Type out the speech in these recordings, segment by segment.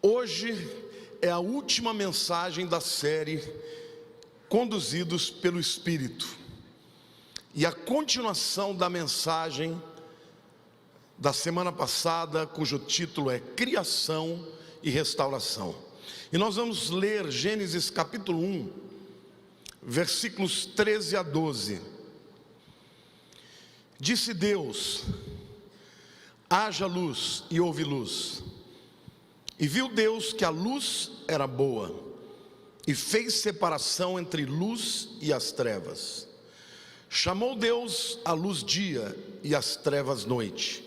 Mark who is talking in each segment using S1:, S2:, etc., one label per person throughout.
S1: Hoje é a última mensagem da série Conduzidos pelo Espírito, e a continuação da mensagem da semana passada, cujo título é Criação e Restauração. E nós vamos ler Gênesis capítulo 1, versículos 13 a 12. Disse Deus: haja luz, e houve luz. E viu Deus que a luz era boa, e fez separação entre luz e as trevas. Chamou Deus a luz dia, e as trevas noite.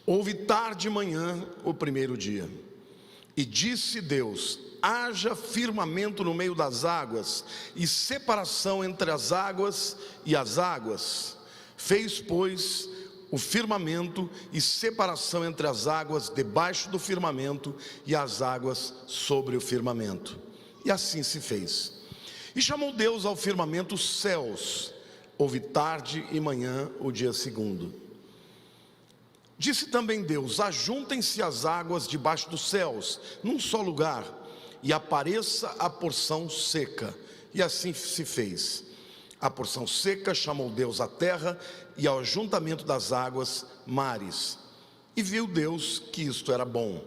S1: Houve tarde e manhã o primeiro dia. E disse Deus: haja firmamento no meio das águas, e separação entre as águas e as águas. Fez, pois, o firmamento e separação entre as águas debaixo do firmamento e as águas sobre o firmamento. E assim se fez. E chamou Deus ao firmamento os céus. Houve tarde e manhã o dia segundo. Disse também Deus: ajuntem-se as águas debaixo dos céus num só lugar, e apareça a porção seca. E assim se fez. A porção seca chamou Deus a terra, e ao ajuntamento das águas, mares. E viu Deus que isto era bom.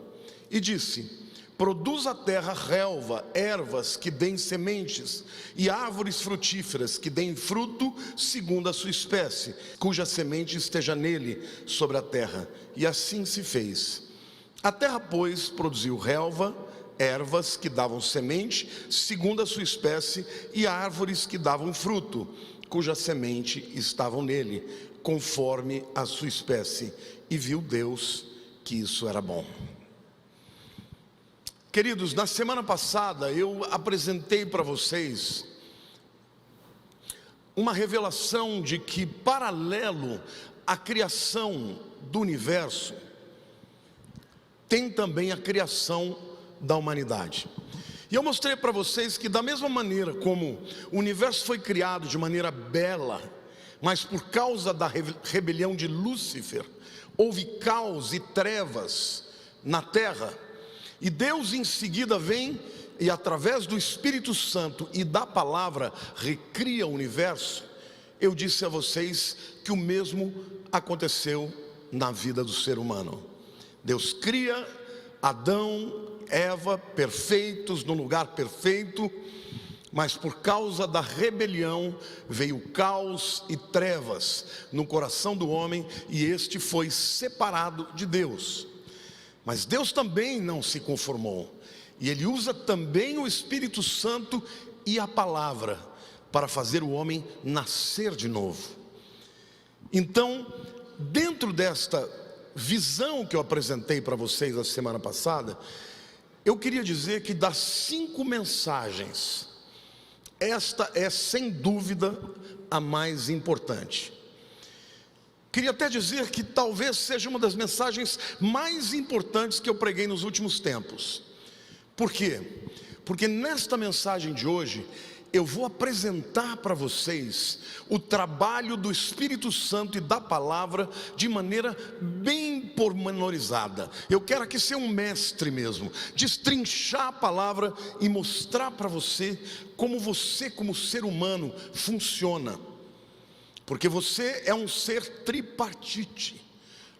S1: E disse: produz a terra relva, ervas que deem sementes, e árvores frutíferas que deem fruto segundo a sua espécie, cuja semente esteja nele sobre a terra. E assim se fez. A terra, pois, produziu relva, ervas que davam semente segundo a sua espécie, e árvores que davam fruto, cuja semente estavam nele, conforme a sua espécie. E viu Deus que isso era bom. Queridos, na semana passada eu apresentei para vocês uma revelação de que, paralelo à criação do universo, tem também a criação da humanidade. E eu mostrei para vocês que, da mesma maneira como o universo foi criado de maneira bela, mas por causa da rebelião de Lúcifer, houve caos e trevas na terra, e Deus em seguida vem e, através do Espírito Santo e da palavra, recria o universo. Eu disse a vocês que o mesmo aconteceu na vida do ser humano. Deus cria Adão, Eva, perfeitos, no lugar perfeito, mas por causa da rebelião veio caos e trevas no coração do homem, e este foi separado de Deus. Mas Deus também não se conformou, e Ele usa também o Espírito Santo e a palavra para fazer o homem nascer de novo. Então, dentro desta visão que eu apresentei para vocês a semana passada, eu queria dizer que das 5 mensagens, esta é sem dúvida a mais importante. Queria até dizer que talvez seja uma das mensagens mais importantes que eu preguei nos últimos tempos. Por quê? Porque nesta mensagem de hoje eu vou apresentar para vocês o trabalho do Espírito Santo e da palavra de maneira bem pormenorizada. Eu quero aqui ser um mestre mesmo, destrinchar a palavra e mostrar para você, como ser humano, funciona. Porque você é um ser tripartite.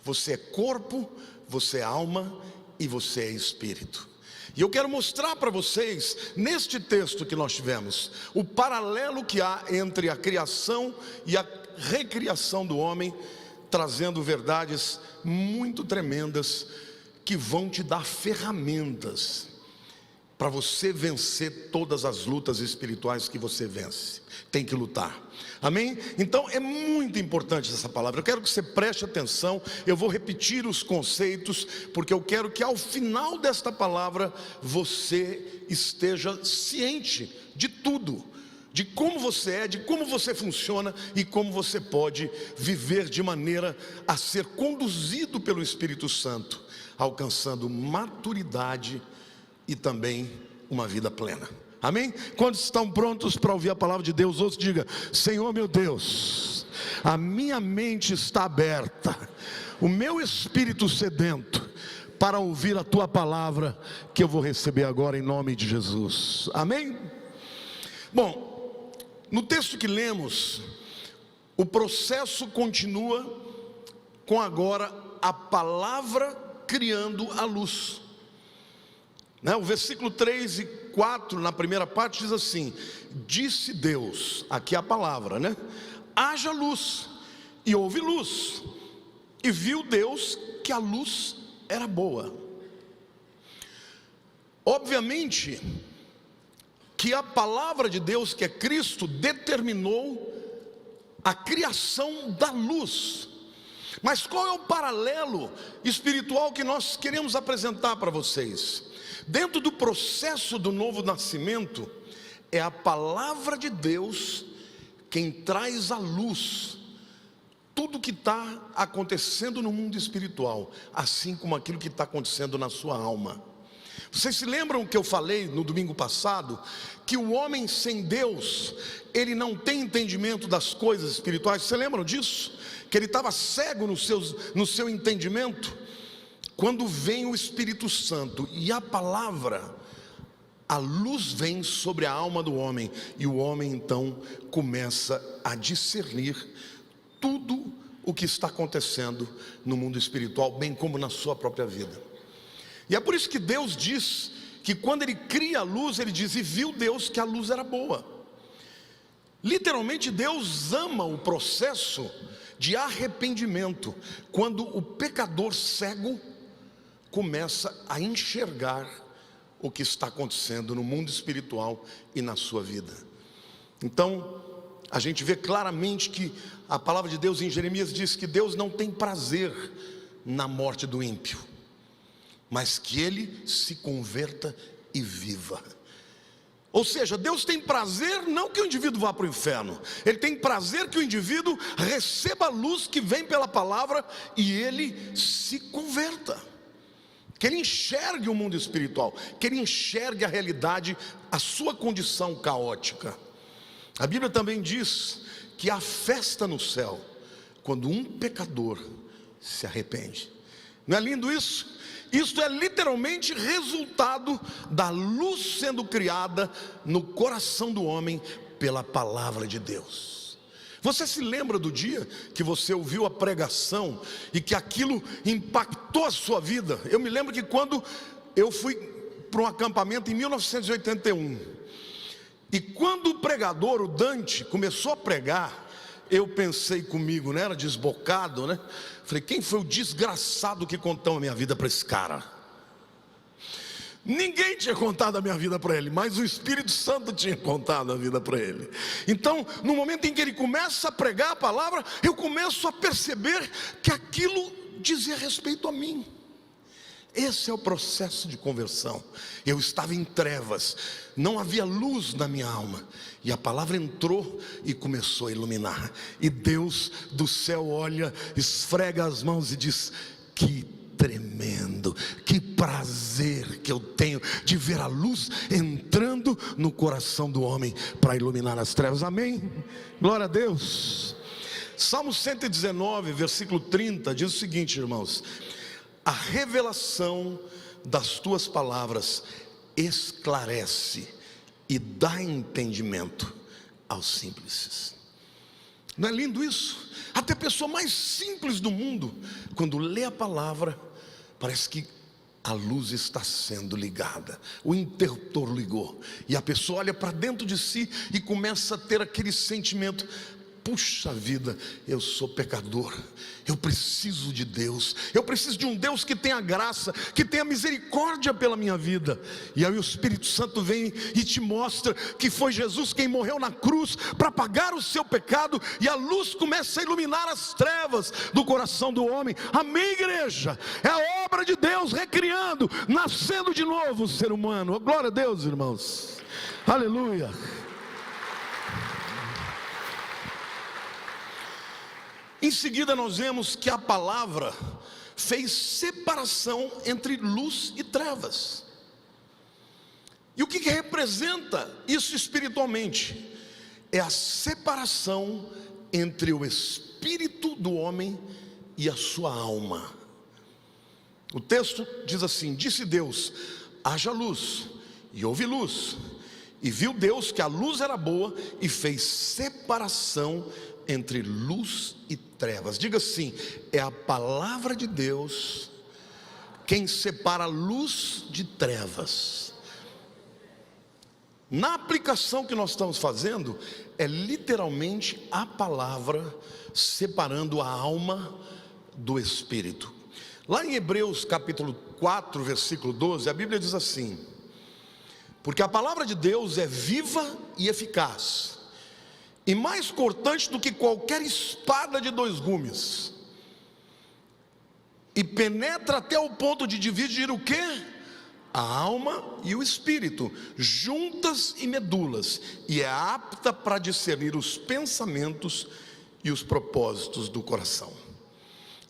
S1: Você é corpo, você é alma e você é espírito. E eu quero mostrar para vocês, neste texto que nós tivemos, o paralelo que há entre a criação e a recriação do homem, trazendo verdades muito tremendas que vão te dar ferramentas para você vencer todas as lutas espirituais que você tem que lutar. Amém? Então é muito importante essa palavra. Eu quero que você preste atenção. Eu vou repetir os conceitos, porque eu quero que ao final desta palavra você esteja ciente de tudo, de como você é, de como você funciona e como você pode viver de maneira a ser conduzido pelo Espírito Santo, alcançando maturidade e também uma vida plena. Amém? Quantos estão prontos para ouvir a palavra de Deus? Outros diga: Senhor meu Deus, a minha mente está aberta, o meu espírito sedento para ouvir a tua palavra, que eu vou receber agora em nome de Jesus. Amém? Bom, no texto que lemos, o processo continua com agora a palavra criando a luz. O versículo 3 e 4, na primeira parte, diz assim: disse Deus, aqui é a palavra, haja luz, e houve luz, e viu Deus que a luz era boa. Obviamente que a palavra de Deus, que é Cristo, determinou a criação da luz. Mas qual é o paralelo espiritual que nós queremos apresentar para vocês? Dentro do processo do novo nascimento, é a palavra de Deus quem traz à luz tudo que está acontecendo no mundo espiritual, assim como aquilo que está acontecendo na sua alma. Vocês se lembram que eu falei no domingo passado, que o homem sem Deus, ele não tem entendimento das coisas espirituais? Vocês lembram disso? Que ele estava cego no seu entendimento? Quando vem o Espírito Santo e a palavra, a luz vem sobre a alma do homem, e o homem então começa a discernir tudo o que está acontecendo no mundo espiritual, bem como na sua própria vida. E é por isso que Deus diz que quando Ele cria a luz, Ele diz: e viu Deus que a luz era boa. Literalmente, Deus ama o processo de arrependimento, quando o pecador cego começa a enxergar o que está acontecendo no mundo espiritual e na sua vida. Então, a gente vê claramente que a palavra de Deus em Jeremias diz que Deus não tem prazer na morte do ímpio, mas que ele se converta e viva. Ou seja, Deus tem prazer não que o indivíduo vá para o inferno, Ele tem prazer que o indivíduo receba a luz que vem pela palavra e ele se converta, que ele enxergue o mundo espiritual, que ele enxergue a realidade, a sua condição caótica. A Bíblia também diz que há festa no céu quando um pecador se arrepende. Não é lindo isso? Isso é literalmente resultado da luz sendo criada no coração do homem pela palavra de Deus. Você se lembra do dia que você ouviu a pregação e que aquilo impactou a sua vida? Eu me lembro que quando eu fui para um acampamento em 1981, e quando o pregador, o Dante, começou a pregar, eu pensei comigo, era desbocado, Falei: quem foi o desgraçado que contou a minha vida para esse cara? Ninguém tinha contado a minha vida para ele, mas o Espírito Santo tinha contado a vida para ele. Então, no momento em que ele começa a pregar a palavra, eu começo a perceber que aquilo dizia respeito a mim. Esse é o processo de conversão. Eu estava em trevas, não havia luz na minha alma, e a palavra entrou e começou a iluminar. E Deus do céu olha, esfrega as mãos e diz: que tremendo, que prazer que eu tenho de ver a luz entrando no coração do homem para iluminar as trevas. Amém? Glória a Deus. Salmo 119, versículo 30 diz o seguinte, irmãos: a revelação das tuas palavras esclarece e dá entendimento aos simples. Não é lindo isso? Até a pessoa mais simples do mundo, quando lê a palavra, parece que a luz está sendo ligada, o interruptor ligou, e a pessoa olha para dentro de si e começa a ter aquele sentimento: puxa vida, eu sou pecador, eu preciso de Deus, eu preciso de um Deus que tenha graça, que tenha misericórdia pela minha vida. E aí o Espírito Santo vem e te mostra que foi Jesus quem morreu na cruz para pagar o seu pecado, e a luz começa a iluminar as trevas do coração do homem. Amém, igreja? É a obra de Deus recriando, nascendo de novo o ser humano. Glória a Deus, irmãos. Aleluia. Em seguida nós vemos que a palavra fez separação entre luz e trevas. E o que representa isso espiritualmente? É a separação entre o espírito do homem e a sua alma. O texto diz assim: disse Deus, haja luz, e houve luz. E viu Deus que a luz era boa, e fez separação entre luz e trevas. Diga assim: é a palavra de Deus quem separa luz de trevas. Na aplicação que nós estamos fazendo, é literalmente a palavra separando a alma do espírito. Lá em Hebreus capítulo 4, versículo 12, a Bíblia diz assim: porque a palavra de Deus é viva e eficaz, e mais cortante do que qualquer espada de dois gumes, e penetra até o ponto de dividir o quê? A alma e o espírito, juntas e medulas, e é apta para discernir os pensamentos e os propósitos do coração.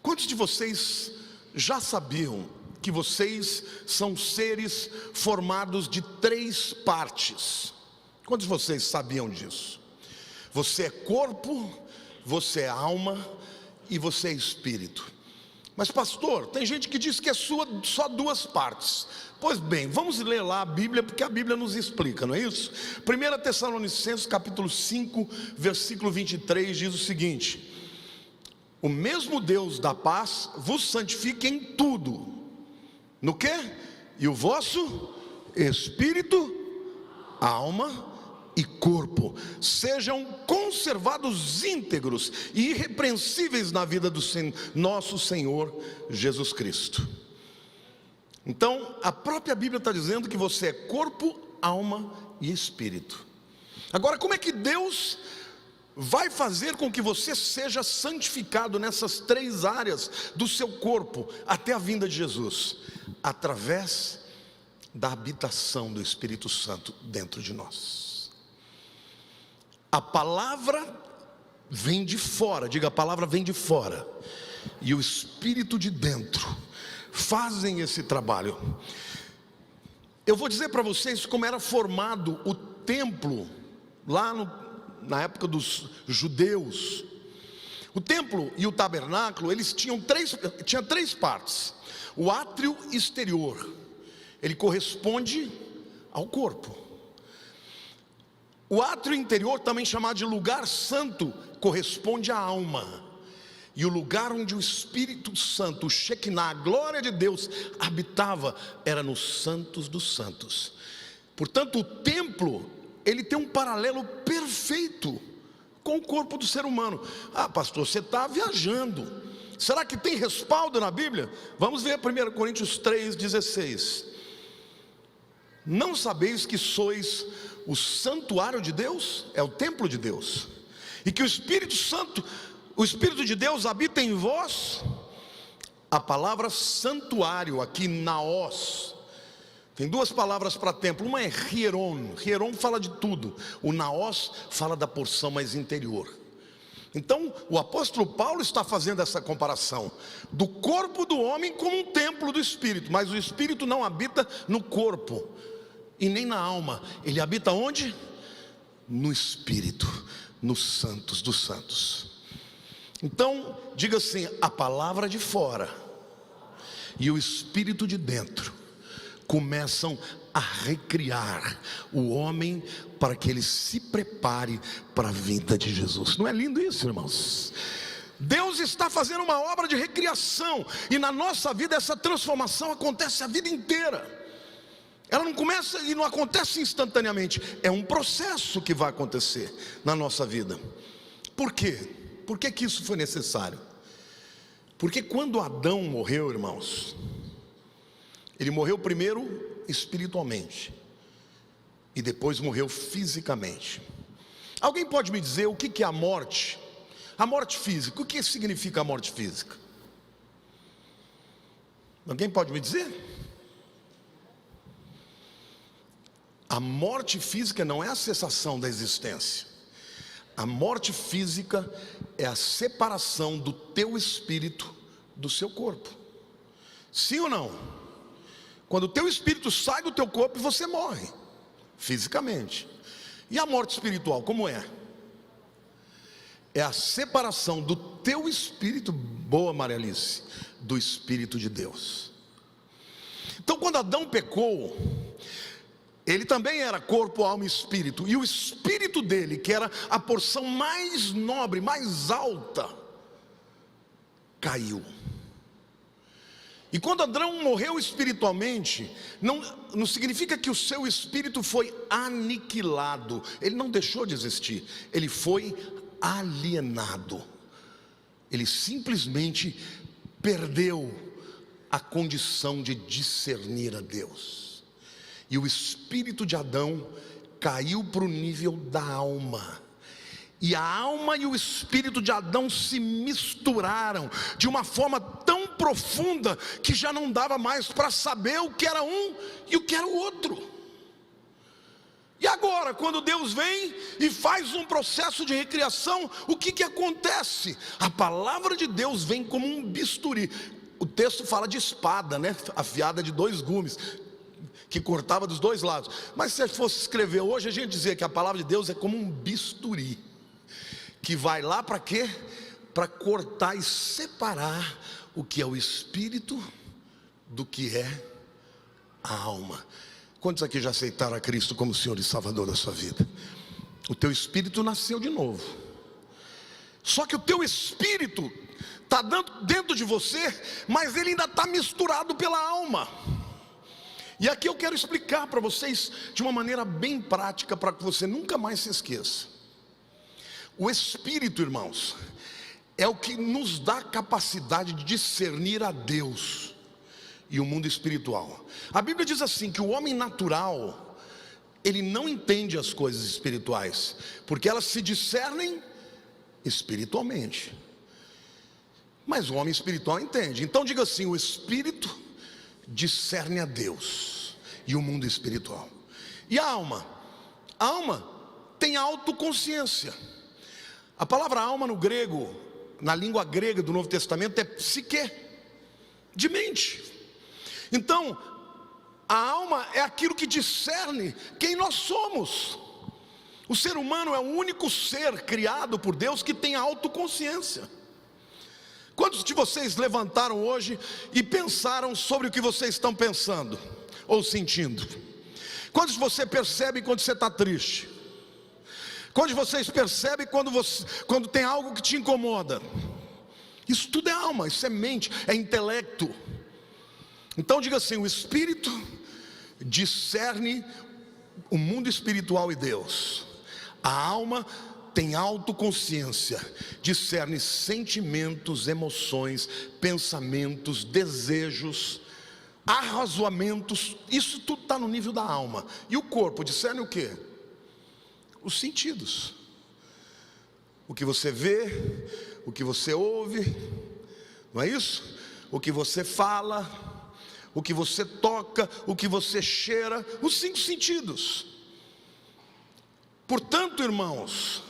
S1: Quantos de vocês já sabiam que vocês são seres formados de 3 partes? Quantos de vocês sabiam disso? Você é corpo, você é alma e você é espírito. Mas pastor, tem gente que diz que é só 2 partes. Pois bem, vamos ler lá a Bíblia, porque a Bíblia nos explica, não é isso? 1 Tessalonicenses capítulo 5, versículo 23 diz o seguinte: o mesmo Deus da paz vos santifique em tudo. No quê? E o vosso espírito, alma e corpo sejam conservados íntegros e irrepreensíveis na vida do nosso Senhor Jesus Cristo. Então, a própria Bíblia está dizendo que você é corpo, alma e espírito. Agora, como é que Deus vai fazer com que você seja santificado nessas 3 áreas do seu corpo até a vinda de Jesus? Através da habitação do Espírito Santo dentro de nós. A palavra vem de fora, diga, a palavra vem de fora, e o Espírito de dentro fazem esse trabalho. Eu vou dizer para vocês como era formado o templo lá na época dos judeus. O templo e o tabernáculo, eles tinham 3 partes. O átrio exterior, ele corresponde ao corpo. O átrio interior, também chamado de lugar santo, corresponde à alma. E o lugar onde o Espírito Santo, o Shekinah, a glória de Deus, habitava, era nos santos dos santos. Portanto, o templo, ele tem um paralelo perfeito com o corpo do ser humano. Ah, pastor, você está viajando. Será que tem respaldo na Bíblia? Vamos ver 1 Coríntios 3,16. Não sabeis que sois o santuário de Deus? É o templo de Deus. E que o Espírito Santo, o Espírito de Deus habita em vós? A palavra santuário aqui, naos, tem 2 palavras para templo. Uma é hieron. Hieron fala de tudo. O naos fala da porção mais interior. Então o apóstolo Paulo está fazendo essa comparação do corpo do homem como um templo do Espírito. Mas o Espírito não habita no corpo e nem na alma. Ele habita onde? No Espírito, nos santos dos santos. Então diga assim: a palavra de fora e o Espírito de dentro começam a recriar o homem para que ele se prepare para a vinda de Jesus. Não é lindo isso, irmãos? Deus está fazendo uma obra de recriação, e na nossa vida essa transformação acontece a vida inteira. Ela não começa e não acontece instantaneamente, é um processo que vai acontecer na nossa vida. Por quê? Por que isso foi necessário? Porque quando Adão morreu, irmãos, ele morreu primeiro espiritualmente e depois morreu fisicamente. Alguém pode me dizer o que é a morte? A morte física, o que significa a morte física? Alguém pode me dizer? A morte física não é a cessação da existência. A morte física é a separação do teu espírito do seu corpo. Sim ou não? Quando o teu espírito sai do teu corpo, você morre fisicamente. E a morte espiritual, como é? É a separação do teu espírito, boa Maria Alice, do Espírito de Deus. Então, quando Adão pecou, ele também era corpo, alma e espírito, e o espírito dele, que era a porção mais nobre, mais alta, caiu. E quando Adão morreu espiritualmente, não significa que o seu espírito foi aniquilado. Ele não deixou de existir, ele foi alienado. Ele simplesmente perdeu a condição de discernir a Deus. E o espírito de Adão caiu para o nível da alma. E a alma e o espírito de Adão se misturaram de uma forma tão profunda que já não dava mais para saber o que era um e o que era o outro. E agora, quando Deus vem e faz um processo de recriação, o que acontece? A palavra de Deus vem como um bisturi. O texto fala de espada, né? Afiada de 2 gumes, que cortava dos 2 lados. Mas se fosse escrever hoje, a gente dizia que a palavra de Deus é como um bisturi, que vai lá para quê? Para cortar e separar o que é o espírito do que é a alma. Quantos aqui já aceitaram a Cristo como Senhor e Salvador da sua vida? O teu espírito nasceu de novo. Só que o teu espírito está dentro de você, mas ele ainda está misturado pela alma. E aqui eu quero explicar para vocês de uma maneira bem prática, para que você nunca mais se esqueça. O espírito, irmãos, é o que nos dá capacidade de discernir a Deus e o mundo espiritual. A Bíblia diz assim, que o homem natural, ele não entende as coisas espirituais, porque elas se discernem espiritualmente. Mas o homem espiritual entende. Então diga assim: o espírito discerne a Deus e o mundo espiritual. E a alma? A alma tem autoconsciência. A palavra alma no grego, na língua grega do Novo Testamento, é psique, de mente. Então, a alma é aquilo que discerne quem nós somos. O ser humano é o único ser criado por Deus que tem autoconsciência. Quantos de vocês levantaram hoje e pensaram sobre o que vocês estão pensando ou sentindo? Quantos de vocês percebem quando você está triste? Quantos de vocês percebem quando tem algo que te incomoda? Isso tudo é alma, isso é mente, é intelecto. Então diga assim: o espírito discerne o mundo espiritual e Deus. A alma tem autoconsciência, discerne sentimentos, emoções, pensamentos, desejos, arrazoamentos. Isso tudo está no nível da alma. E o corpo discerne o quê? Os sentidos. O que você vê, o que você ouve, não é isso? O que você fala, o que você toca, o que você cheira, os 5 sentidos. Portanto, irmãos,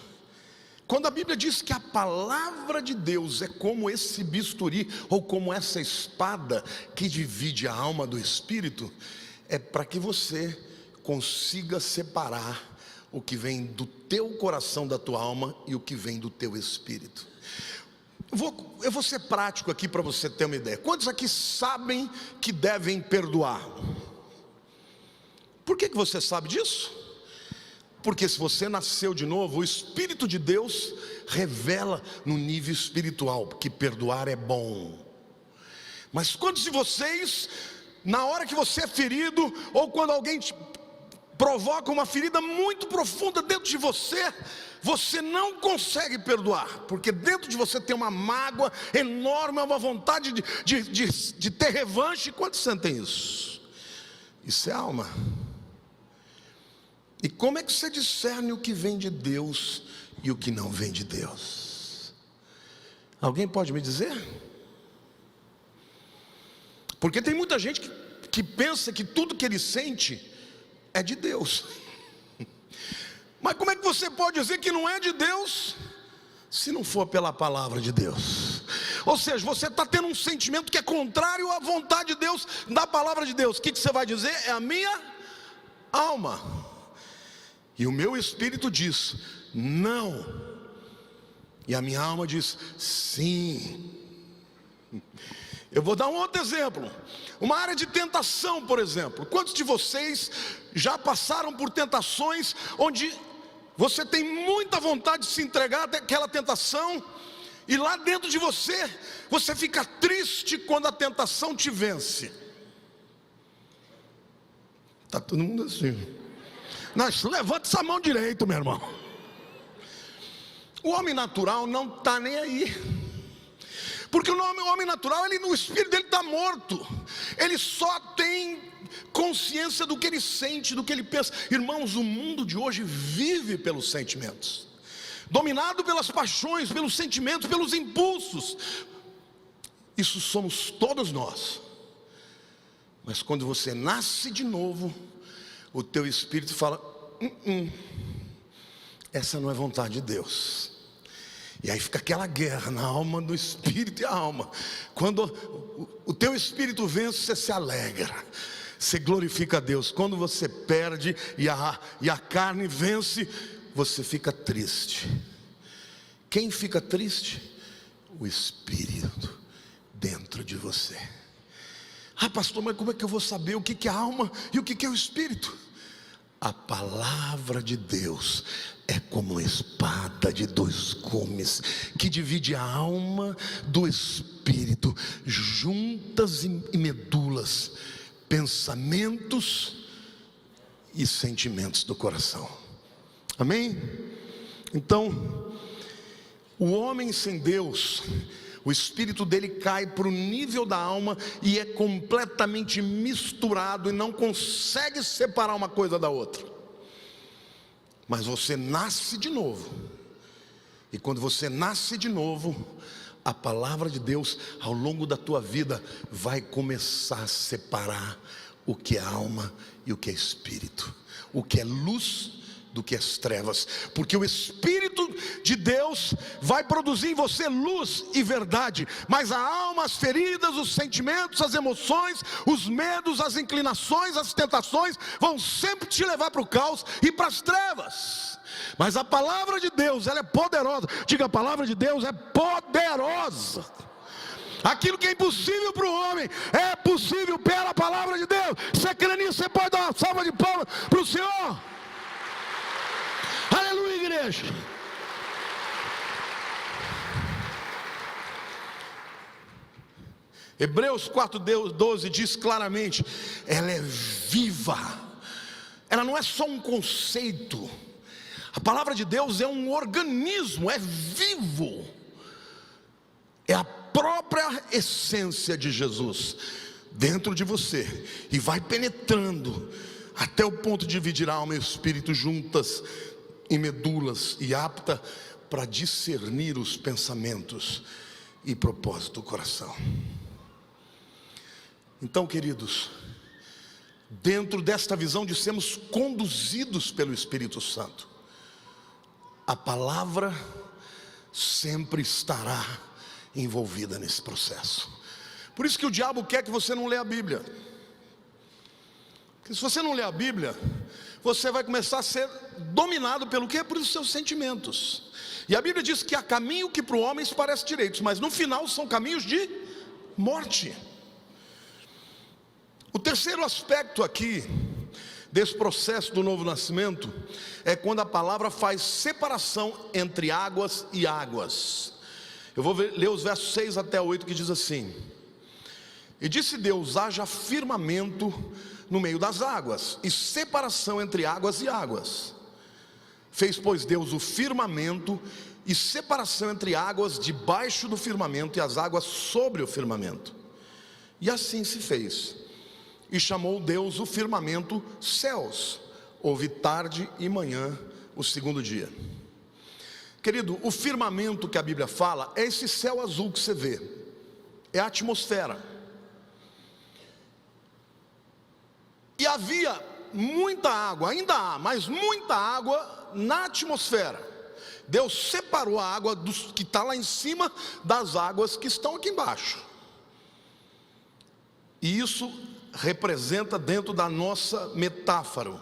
S1: quando a Bíblia diz que a palavra de Deus é como esse bisturi, ou como essa espada que divide a alma do espírito, é para que você consiga separar o que vem do teu coração, da tua alma, e o que vem do teu espírito. Eu vou ser prático aqui para você ter uma ideia. Quantos aqui sabem que devem perdoar? Por que você sabe disso? Porque se você nasceu de novo, o Espírito de Deus revela no nível espiritual que perdoar é bom. Mas quantos de vocês, na hora que você é ferido, ou quando alguém te provoca uma ferida muito profunda dentro de você, você não consegue perdoar, porque dentro de você tem uma mágoa enorme, uma vontade de ter revanche? Quantos sentem isso? Isso é alma. E como é que você discerne o que vem de Deus e o que não vem de Deus? Alguém pode me dizer? Porque tem muita gente que pensa que tudo que ele sente é de Deus. Mas como é que você pode dizer que não é de Deus, se não for pela palavra de Deus? Ou seja, você está tendo um sentimento que é contrário à vontade de Deus, da palavra de Deus. O que você vai dizer? É a minha alma. E o meu espírito diz não, e a minha alma diz sim. Eu vou dar um outro exemplo. Uma área de tentação, por exemplo. Quantos de vocês já passaram por tentações onde você tem muita vontade de se entregar àquela tentação, e lá dentro de você, você fica triste quando a tentação te vence? Está todo mundo assim. Levanta essa mão direita, meu irmão. O homem natural não está nem aí. Porque o homem natural, o espírito dele está morto. Ele só tem consciência do que ele sente, do que ele pensa. Irmãos, o mundo de hoje vive pelos sentimentos, dominado pelas paixões, pelos sentimentos, pelos impulsos. Isso somos todos nós. Mas quando você nasce de novo, o teu espírito fala: essa não é vontade de Deus. E aí fica aquela guerra na alma, do espírito e a alma. Quando o teu espírito vence, você se alegra, você glorifica a Deus. Quando você perde e a carne vence, você fica triste. Quem fica triste? O espírito dentro de você. Ah, pastor, mas como é que eu vou saber o que é a alma e o que é o espírito? A palavra de Deus é como uma espada de dois gumes, que divide a alma do espírito, juntas e medulas, pensamentos e sentimentos do coração. Amém? Então, o homem sem Deus, o espírito dele cai para o nível da alma e é completamente misturado e não consegue separar uma coisa da outra. Mas você nasce de novo, e quando você nasce de novo, a palavra de Deus ao longo da tua vida vai começar a separar o que é alma e o que é espírito, o que é luz do que as trevas, porque o Espírito de Deus vai produzir em você luz e verdade, mas a alma, as feridas, os sentimentos, as emoções, os medos, as inclinações, as tentações vão sempre te levar para o caos e para as trevas. Mas a palavra de Deus, ela é poderosa. Diga: a palavra de Deus é poderosa. Aquilo que é impossível para o homem é possível pela palavra de Deus. Você crê nisso? Você pode dar uma salva de palmas para o Senhor? Aleluia, igreja. Hebreus 4:12 diz claramente: ela é viva. Ela não é só um conceito. A palavra de Deus é um organismo, é vivo. É a própria essência de Jesus dentro de você, e vai penetrando até o ponto de dividir a alma e o espírito juntas em medulas, e apta para discernir os pensamentos e propósito do coração. Então, queridos, dentro desta visão de sermos conduzidos pelo Espírito Santo, a palavra sempre estará envolvida nesse processo. Por isso que o diabo quer que você não lê a Bíblia, porque se você não lê a Bíblia, você vai começar a ser dominado pelo quê? Por os seus sentimentos. E a Bíblia diz que há caminho que para o homem parece direitos, mas no final são caminhos de morte. O terceiro aspecto aqui desse processo do novo nascimento é quando a palavra faz separação entre águas e águas. Eu vou ler os versos 6 até 8, que diz assim: e disse Deus: haja firmamento no meio das águas, e separação entre águas e águas. Fez, pois, Deus o firmamento e separação entre águas debaixo do firmamento e as águas sobre o firmamento. E assim se fez. E chamou Deus o firmamento céus. Houve tarde e manhã o segundo dia. Querido, o firmamento que a Bíblia fala é esse céu azul que você vê, é a atmosfera. E havia muita água, ainda há, mas muita água na atmosfera. Deus separou a água que está lá em cima das águas que estão aqui embaixo. E isso representa, dentro da nossa metáfora,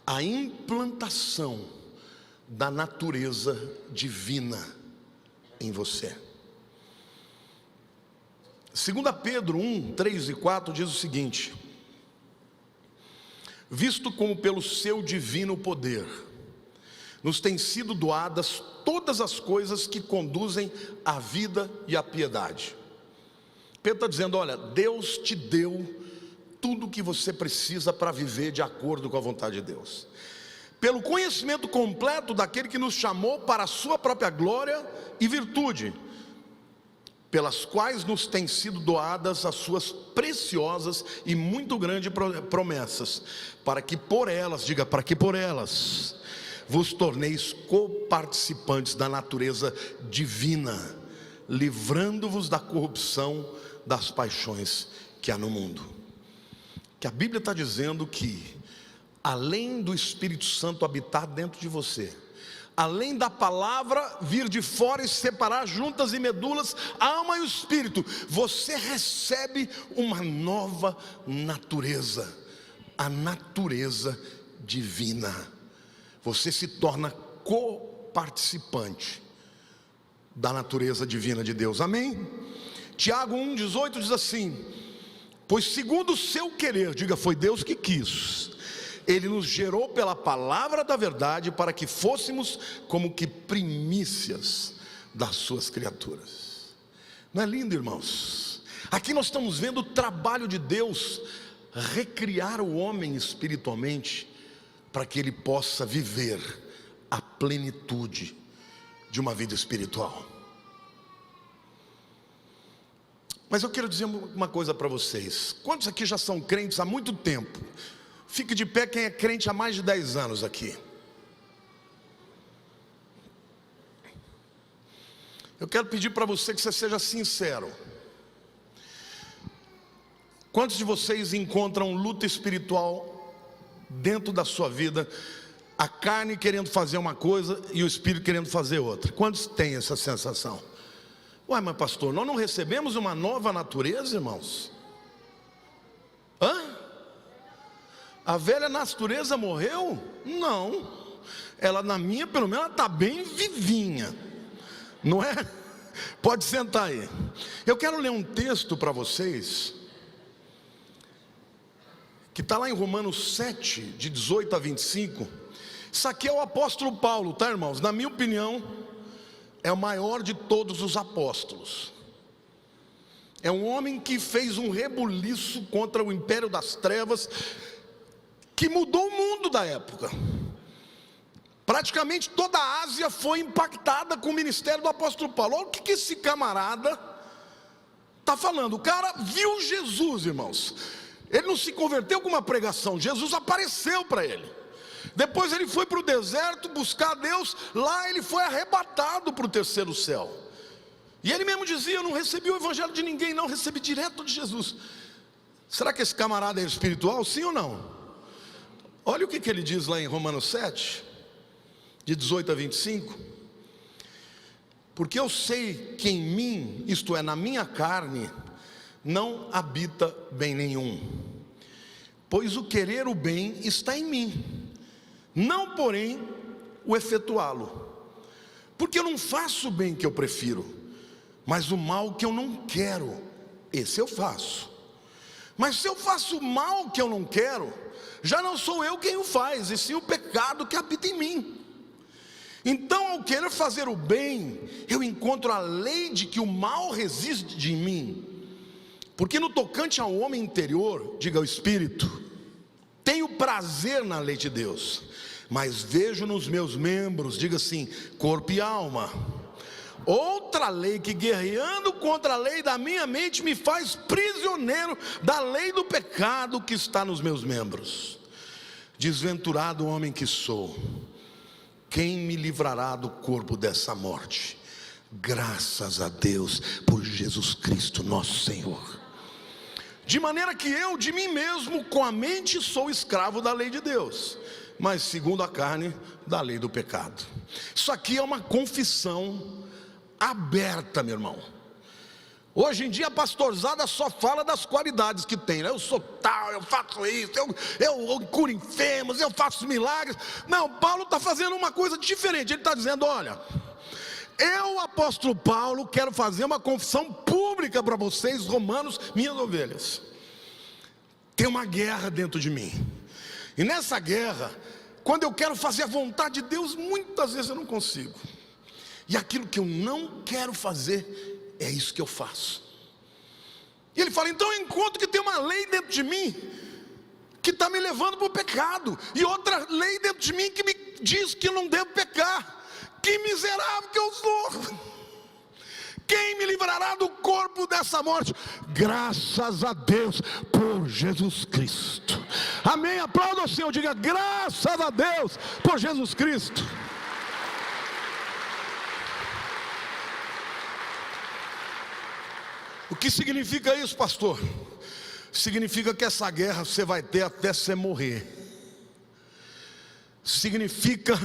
S1: a implantação da natureza divina em você. 2 Pedro 1, 3 e 4 diz o seguinte: visto como pelo seu divino poder nos têm sido doadas todas as coisas que conduzem à vida e à piedade. Pedro está dizendo, olha, Deus te deu tudo o que você precisa para viver de acordo com a vontade de Deus, pelo conhecimento completo daquele que nos chamou para a sua própria glória e virtude, pelas quais nos têm sido doadas as suas preciosas e muito grandes promessas, para que por elas, diga, para que por elas vos torneis coparticipantes da natureza divina, livrando-vos da corrupção das paixões que há no mundo. Que a Bíblia está dizendo que, além do Espírito Santo habitar dentro de você, além da palavra vir de fora e separar juntas e medulas, a alma e o espírito, você recebe uma nova natureza, a natureza divina. Você se torna coparticipante da natureza divina de Deus, amém? Tiago 1,18 diz assim: pois segundo o seu querer, diga, foi Deus que quis, Ele nos gerou pela palavra da verdade, para que fôssemos como que primícias das suas criaturas. Não é lindo, irmãos? Aqui nós estamos vendo o trabalho de Deus recriar o homem espiritualmente, para que ele possa viver a plenitude de uma vida espiritual. Mas eu quero dizer uma coisa para vocês. Quantos aqui já são crentes há muito tempo? Fique de pé quem é crente há mais de 10 anos aqui. Eu quero pedir para você que você seja sincero. Quantos de vocês encontram luta espiritual dentro da sua vida, a carne querendo fazer uma coisa e o espírito querendo fazer outra? Quantos têm essa sensação? Ué, mas pastor, nós não recebemos uma nova natureza, irmãos? A velha natureza morreu? Não. Ela, na minha, pelo menos, ela está bem vivinha, não é? Pode sentar aí. Eu quero ler um texto para vocês, que está lá em Romanos 7, de 18 a 25. Isso aqui é o apóstolo Paulo, tá, irmãos? Na minha opinião, é o maior de todos os apóstolos. É um homem que fez um rebuliço contra o império das trevas, que mudou o mundo da época. Praticamente toda a Ásia foi impactada com o ministério do apóstolo Paulo. Olha o que esse camarada está falando. O cara viu Jesus, irmãos. Ele não se converteu com uma pregação, Jesus apareceu para ele. Depois ele foi para o deserto buscar Deus. Lá ele foi arrebatado para o terceiro céu. E ele mesmo dizia, eu não recebi o evangelho de ninguém, não, recebi direto de Jesus. Será que esse camarada é espiritual, sim ou não? Olha o que ele diz lá em Romanos 7, de 18 a 25. Porque eu sei que em mim, isto é, na minha carne, não habita bem nenhum, pois o querer o bem está em mim, não porém o efetuá-lo. Porque eu não faço o bem que eu prefiro, mas o mal que eu não quero, esse eu faço. Mas se eu faço o mal que eu não quero, já não sou eu quem o faz, e sim o pecado que habita em mim. Então, ao querer fazer o bem, eu encontro a lei de que o mal reside em mim. Porque no tocante ao homem interior, diga o espírito, tenho prazer na lei de Deus, mas vejo nos meus membros, diga assim, corpo e alma, outra lei que, guerreando contra a lei da minha mente, me faz prisioneiro da lei do pecado que está nos meus membros. Desventurado homem que sou, quem me livrará do corpo dessa morte? Graças a Deus por Jesus Cristo nosso Senhor. De maneira que eu, de mim mesmo, com a mente sou escravo da lei de Deus, mas segundo a carne, da lei do pecado. Isso aqui é uma confissão aberta, meu irmão. Hoje em dia a pastorzada só fala das qualidades que tem, né? Eu sou tal, eu faço isso, eu curo enfermos, eu faço milagres. Não, Paulo está fazendo uma coisa diferente. Ele está dizendo, olha, Eu, apóstolo Paulo, quero fazer uma confissão pública para vocês, romanos, minhas ovelhas. Tem uma guerra dentro de mim, e nessa guerra, quando eu quero fazer a vontade de Deus, muitas vezes eu não consigo. E aquilo que eu não quero fazer, é isso que eu faço. E ele fala, então eu encontro que tem uma lei dentro de mim, que está me levando para o pecado, e outra lei dentro de mim que me diz que eu não devo pecar. Que miserável que eu sou! Quem me livrará do corpo dessa morte? Graças a Deus por Jesus Cristo. Amém? Aplauda o Senhor, diga graças a Deus por Jesus Cristo. O que significa isso, pastor? Significa que essa guerra você vai ter até você morrer. Significa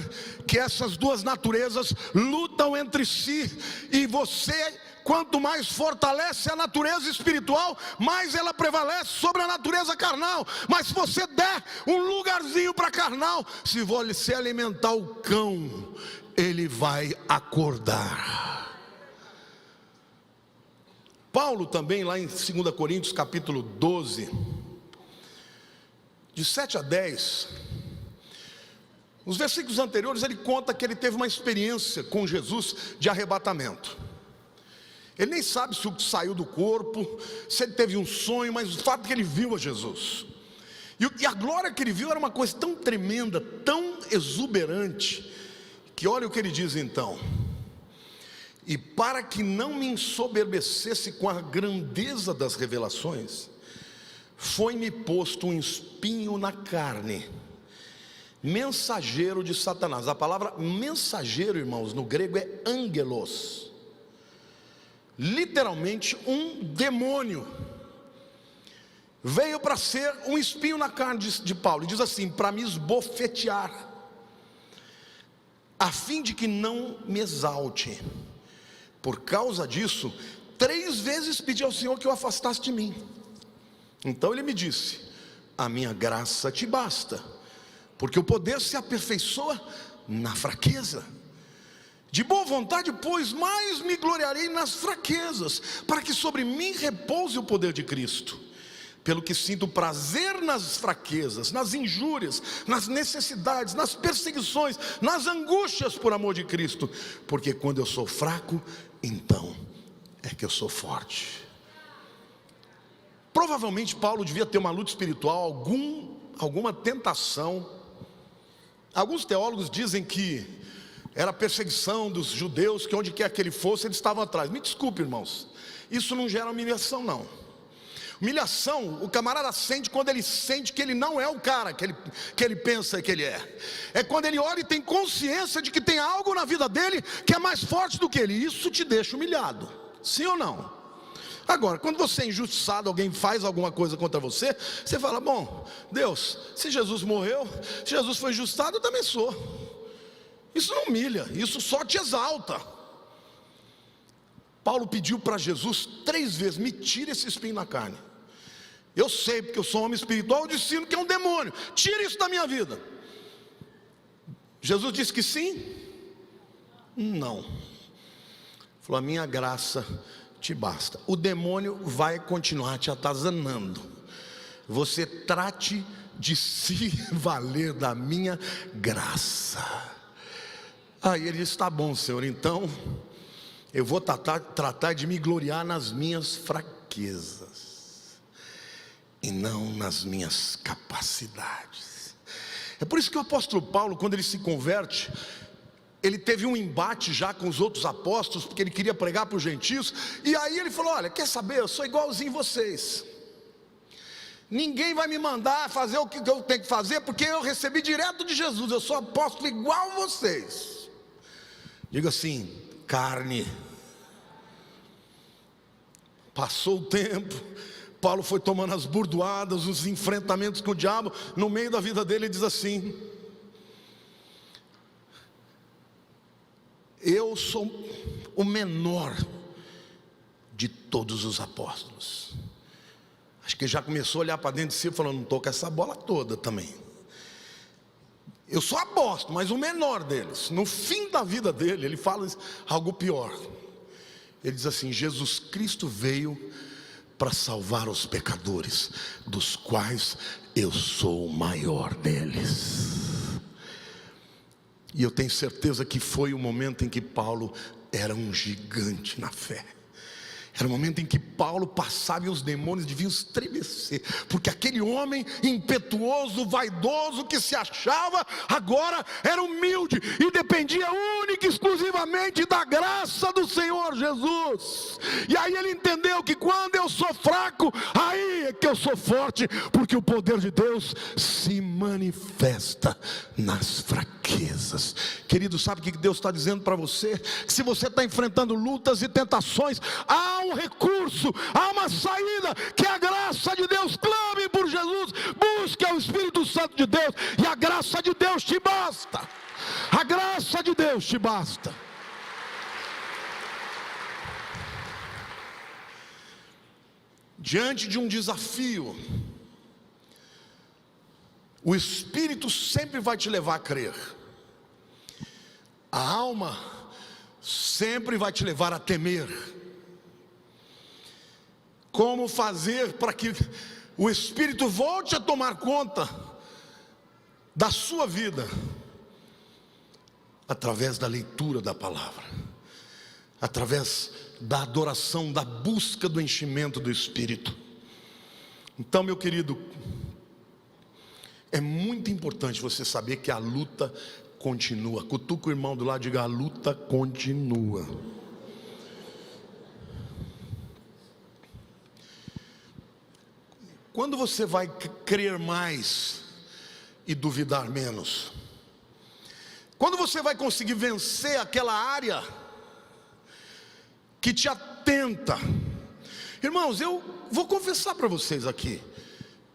S1: que essas duas naturezas lutam entre si, e você, quanto mais fortalece a natureza espiritual, mais ela prevalece sobre a natureza carnal. Mas se você der um lugarzinho para carnal, se você alimentar o cão, ele vai acordar. Paulo também, lá em 2 Coríntios capítulo 12, de 7 a 10, nos versículos anteriores, ele conta que ele teve uma experiência com Jesus de arrebatamento. Ele nem sabe se saiu do corpo, se ele teve um sonho, mas o fato é que ele viu a Jesus. E a glória que ele viu era uma coisa tão tremenda, tão exuberante, que olha o que ele diz então: e para que não me ensoberbecesse com a grandeza das revelações, foi-me posto um espinho na carne, mensageiro de Satanás. A palavra mensageiro, irmãos, no grego é angelos, literalmente um demônio. Veio para ser um espinho na carne de Paulo, e diz assim: para me esbofetear, a fim de que não me exalte. Por causa disso, 3 vezes pedi ao Senhor que o afastasse de mim. Então ele me disse: a minha graça te basta, porque o poder se aperfeiçoa na fraqueza. De boa vontade, pois, mais me gloriarei nas fraquezas, para que sobre mim repouse o poder de Cristo. Pelo que sinto prazer nas fraquezas, nas injúrias, nas necessidades, nas perseguições, nas angústias por amor de Cristo. Porque quando eu sou fraco, então é que eu sou forte. Provavelmente Paulo devia ter uma luta espiritual, alguma tentação. Alguns teólogos dizem que era a perseguição dos judeus, que onde quer que ele fosse, eles estavam atrás. Me desculpe, irmãos, isso não gera humilhação, não. Humilhação, o camarada sente quando ele sente que ele não é o cara que ele pensa que ele é. É quando ele olha e tem consciência de que tem algo na vida dele que é mais forte do que ele. Isso te deixa humilhado, sim ou não? Agora, quando você é injustiçado, alguém faz alguma coisa contra você, você fala: bom, Deus, se Jesus morreu, se Jesus foi injustiçado, eu também sou. Isso não humilha, isso só te exalta. Paulo pediu para Jesus 3 vezes: me tira esse espinho na carne. Eu sei, porque eu sou um homem espiritual, eu discerno que é um demônio, tira isso da minha vida. Jesus disse que sim? Não. Falou: a minha graça te basta. O demônio vai continuar te atazanando. Você trate de se valer da minha graça. Aí ele disse: tá bom, Senhor, então eu vou tratar de me gloriar nas minhas fraquezas e não nas minhas capacidades. É por isso que o apóstolo Paulo, quando ele se converte, ele teve um embate já com os outros apóstolos, porque ele queria pregar para os gentios. E aí ele falou: olha, quer saber, eu sou igualzinho vocês. Ninguém vai me mandar fazer o que eu tenho que fazer, porque eu recebi direto de Jesus. Eu sou apóstolo igual a vocês. Diga assim: carne. Passou o tempo, Paulo foi tomando as burdoadas, os enfrentamentos com o diabo. No meio da vida dele, ele diz assim: eu sou o menor de todos os apóstolos. Acho que já começou a olhar para dentro de si e falou: não estou com essa bola toda também. Eu sou apóstolo, mas o menor deles. No fim da vida dele, ele fala algo pior. Ele diz assim: Jesus Cristo veio para salvar os pecadores, dos quais eu sou o maior deles. E eu tenho certeza que foi o momento em que Paulo era um gigante na fé. Era o momento em que Paulo passava e os demônios deviam estremecer, porque aquele homem impetuoso, vaidoso, que se achava, agora era humilde e dependia única e exclusivamente da graça do Senhor Jesus. E aí ele entendeu que quando eu sou fraco, aí é que eu sou forte, porque o poder de Deus se manifesta nas fraquezas. Querido, sabe o que Deus está dizendo para você? Se você está enfrentando lutas e tentações, há um recurso, há uma saída, que é a graça de Deus. Clame por Jesus, busque o Espírito Santo de Deus, e a graça de Deus te basta. A graça de Deus te basta. Diante de um desafio, o Espírito sempre vai te levar a crer. A alma sempre vai te levar a temer. Como fazer para que o Espírito volte a tomar conta da sua vida? Através da leitura da palavra, através da adoração, da busca do enchimento do Espírito. Então, meu querido, é muito importante você saber que a luta continua. Cutuca o irmão do lado e diga: a luta continua. Quando você vai crer mais e duvidar menos? Quando você vai conseguir vencer aquela área que te atenta? Irmãos, eu vou confessar para vocês aqui,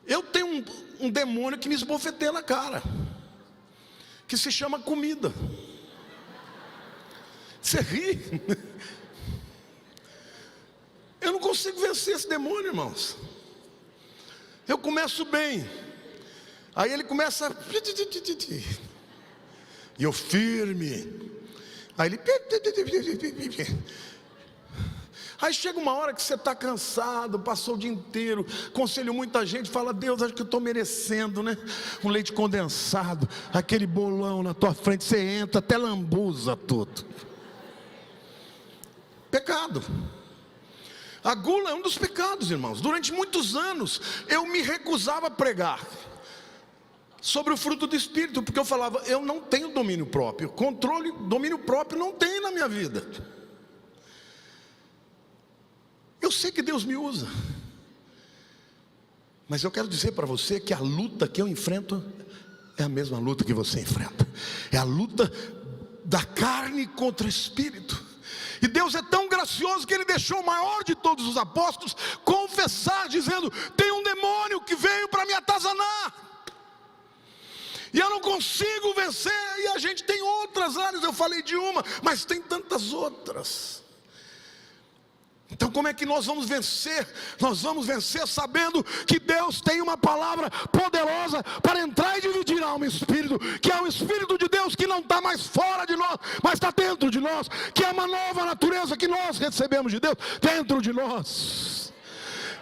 S1: eu tenho um demônio que me esbofeteia na cara, que se chama comida. Você ri? Eu não consigo vencer esse demônio, irmãos. Eu começo bem, aí ele começa, e eu firme, aí ele, aí chega uma hora que você está cansado, passou o dia inteiro, aconselho muita gente, fala: Deus, acho que eu estou merecendo, né? Um leite condensado, aquele bolão na tua frente, você entra, até lambuza tudo. Pecado. A gula é um dos pecados, irmãos. Durante muitos anos eu me recusava a pregar sobre o fruto do Espírito, porque eu falava: eu não tenho domínio próprio, controle, domínio próprio não tem na minha vida. Eu sei que Deus me usa, mas eu quero dizer para você que a luta que eu enfrento é a mesma luta que você enfrenta. É a luta da carne contra o Espírito. E Deus é tão gracioso que Ele deixou o maior de todos os apóstolos confessar, dizendo: tem um demônio que veio para me atazanar, e eu não consigo vencer. E a gente tem outras áreas, eu falei de uma, mas tem tantas outras. Então como é que nós vamos vencer? Nós vamos vencer sabendo que Deus tem uma palavra poderosa para entrar e dividir alma e espírito, que é o Espírito de Deus que não está mais fora de nós, mas está dentro de nós, que é uma nova natureza que nós recebemos de Deus dentro de nós.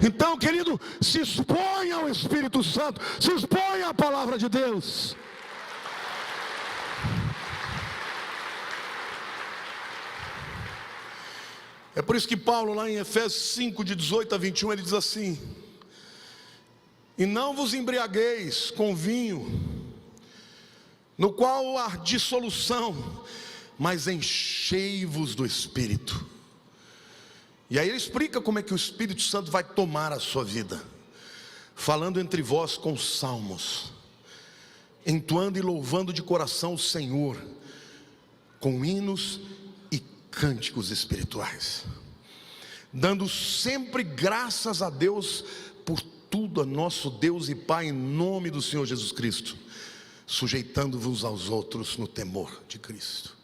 S1: Então, querido, se exponha ao Espírito Santo, se exponha à palavra de Deus. É por isso que Paulo, lá em Efésios 5, de 18 a 21, ele diz assim: e não vos embriagueis com vinho, no qual há dissolução, mas enchei-vos do Espírito. E aí ele explica como é que o Espírito Santo vai tomar a sua vida, falando entre vós com salmos, entoando e louvando de coração o Senhor, com hinos e cânticos espirituais, dando sempre graças a Deus por tudo, a nosso Deus e Pai, em nome do Senhor Jesus Cristo, sujeitando-vos aos outros no temor de Cristo.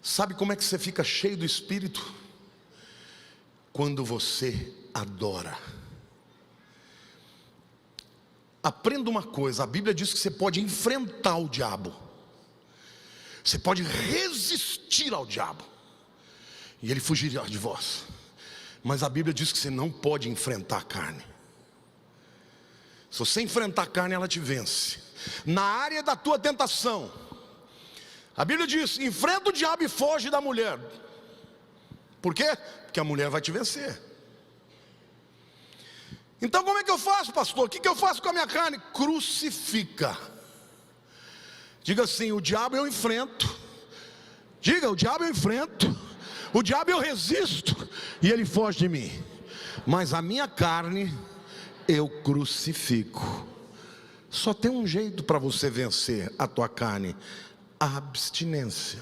S1: Sabe como é que você fica cheio do Espírito? Quando você adora. Aprenda uma coisa: a Bíblia diz que você pode enfrentar o diabo, você pode resistir ao diabo, e ele fugirá de vós. Mas a Bíblia diz que você não pode enfrentar a carne. Se você enfrentar a carne, ela te vence. Na área da tua tentação, a Bíblia diz: enfrenta o diabo e foge da mulher. Por quê? Porque a mulher vai te vencer. Então como é que eu faço, pastor? O que eu faço com a minha carne? Crucifica. Diga assim: o diabo eu enfrento. Diga: o diabo eu enfrento, o diabo eu resisto, e ele foge de mim. Mas a minha carne eu crucifico. Só tem um jeito para você vencer a tua carne: a abstinência.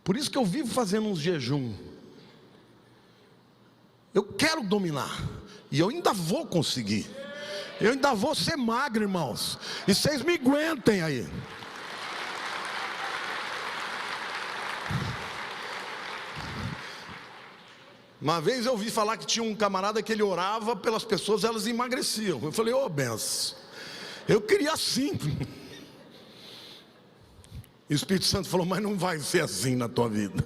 S1: Por isso que eu vivo fazendo uns jejum. Eu quero dominar, e eu ainda vou conseguir. Eu ainda vou ser magro, irmãos, e vocês me aguentem aí. Uma vez eu ouvi falar que tinha um camarada que ele orava pelas pessoas, elas emagreciam. Eu falei: ô, benção, eu queria assim. E o Espírito Santo falou: mas não vai ser assim na tua vida,